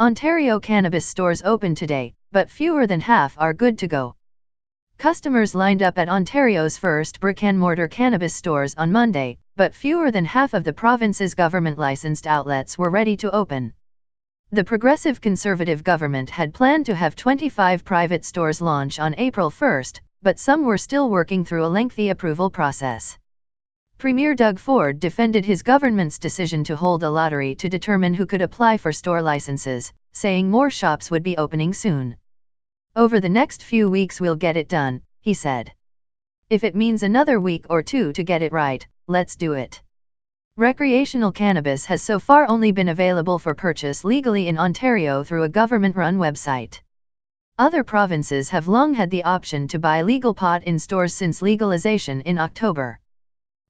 Ontario cannabis stores open today, but fewer than half are good to go. Customers lined up at Ontario's first brick-and-mortar cannabis stores on Monday, but fewer than half of the province's government-licensed outlets were ready to open. The Progressive Conservative government had planned to have 25 private stores launch on April 1, but some were still working through a lengthy approval process. Premier Doug Ford defended his government's decision to hold a lottery to determine who could apply for store licenses, saying more shops would be opening soon. "Over the next few weeks we'll get it done," he said. "If it means another week or two to get it right, let's do it." Recreational cannabis has so far only been available for purchase legally in Ontario through a government-run website. Other provinces have long had the option to buy legal pot in stores since legalization in October.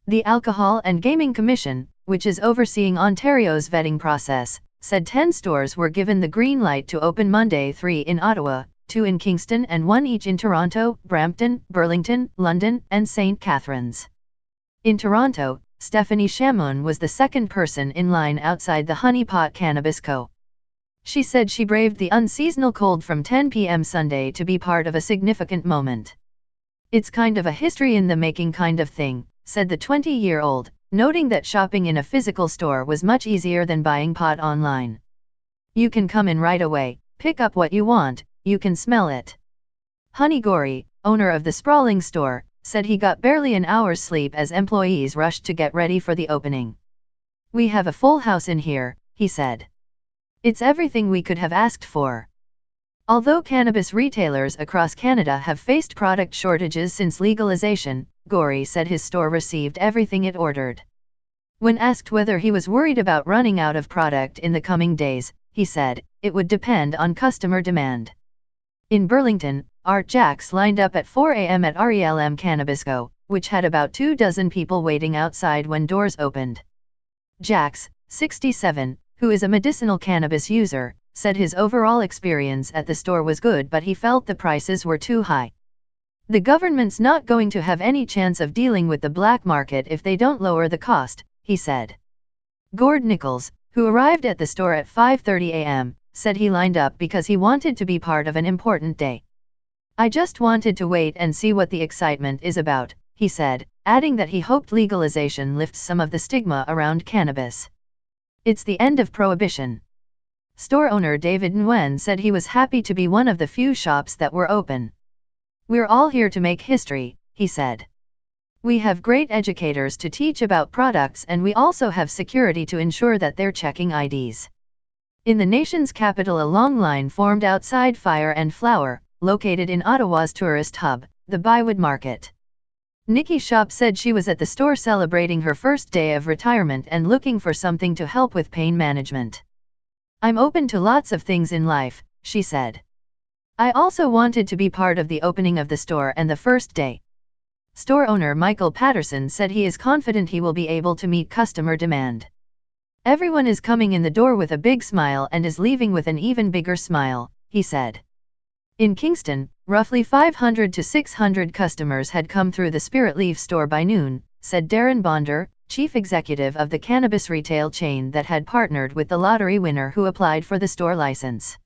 The Alcohol and Gaming Commission, which is overseeing Ontario's vetting process, said 10 stores were given the green light to open Monday, 3 in Ottawa, 2 in Kingston and 1 each in Toronto, Brampton, Burlington, London, and St. Catharines. In Toronto, Stephanie Chamon was the second person in line outside the Honey Pot Cannabis Co. She said she braved the unseasonal cold from 10 p.m. Sunday to be part of a significant moment. "It's kind of a history in the making kind of thing," said the 20-year-old, noting that shopping in a physical store was much easier than buying pot online. "You can come in right away, pick up what you want, you can smell it." Honey Gorey, owner of the sprawling store, said he got barely an hour's sleep as employees rushed to get ready for the opening. "We have a full house in here," he said. "It's everything we could have asked for." Although cannabis retailers across Canada have faced product shortages since legalization, Gorey said his store received everything it ordered. When asked whether he was worried about running out of product in the coming days, he said, "It would depend on customer demand." In Burlington, Art Jacks lined up at 4 a.m. at RELM Cannabis Co., which had about 24 people waiting outside when doors opened. Jacks, 67, who is a medicinal cannabis user, said his overall experience at the store was good, but he felt the prices were too high. "The government's not going to have any chance of dealing with the black market if they don't lower the cost," he said. Gord Nichols, who arrived at the store at 5:30 a.m., said he lined up because he wanted to be part of an important day. "I just wanted to wait and see what the excitement is about," he said, adding that he hoped legalization lifts some of the stigma around cannabis. "It's the end of prohibition." Store owner David Nguyen said he was happy to be one of the few shops that were open. "We're all here to make history," he said. "We have great educators to teach about products, and we also have security to ensure that they're checking IDs." In the nation's capital, a long line formed outside Fire and Flower, located in Ottawa's tourist hub, the Bywood Market. Nikki Shop said she was at the store celebrating her first day of retirement and looking for something to help with pain management. "I'm open to lots of things in life," she said. "I also wanted to be part of the opening of the store and the first day." Store owner Michael Patterson said he is confident he will be able to meet customer demand. "Everyone is coming in the door with a big smile and is leaving with an even bigger smile," he said. In Kingston, roughly 500 to 600 customers had come through the Spirit Leaf store by noon, said Darren Bonder, chief executive of the cannabis retail chain that had partnered with the lottery winner who applied for the store license.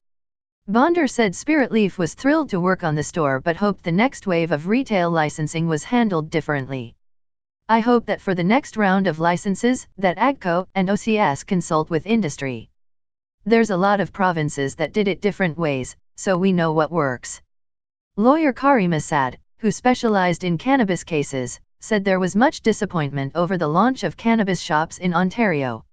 Bonder said Spirit Leaf was thrilled to work on the store but hoped the next wave of retail licensing was handled differently. "I hope that for the next round of licenses, that AGCO and OCS consult with industry. There's a lot of provinces that did it different ways, so we know what works." Lawyer Karim Assad, who specialized in cannabis cases, said there was much disappointment over the launch of cannabis shops in Ontario.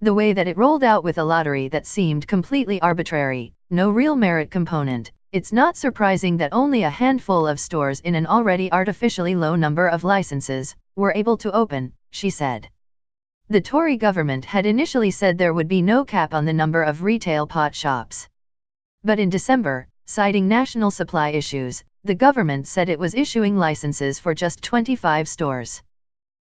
"The way that it rolled out with a lottery that seemed completely arbitrary, no real merit component, it's not surprising that only a handful of stores in an already artificially low number of licenses were able to open," she said. The Tory government had initially said there would be no cap on the number of retail pot shops. But in December, citing national supply issues, the government said it was issuing licenses for just 25 stores.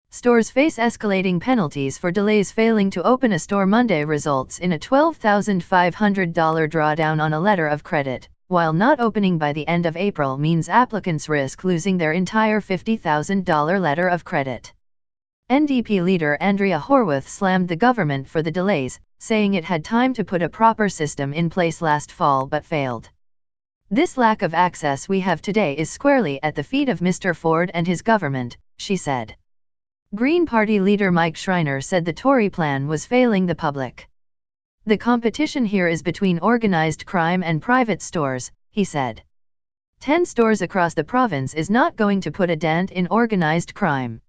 Stores face escalating penalties for delays. Failing to open a store Monday results in a $12,500 drawdown on a letter of credit, while not opening by the end of April means applicants risk losing their entire $50,000 letter of credit. NDP leader Andrea Horwath slammed the government for the delays, saying it had time to put a proper system in place last fall but failed. This lack of access we have today is squarely at the feet of Mr. Ford and his government, she said. Green Party leader Mike Schreiner said the Tory plan was failing the public. The competition here is between organized crime and private stores, he said. 10 stores across the province is not going to put a dent in organized crime.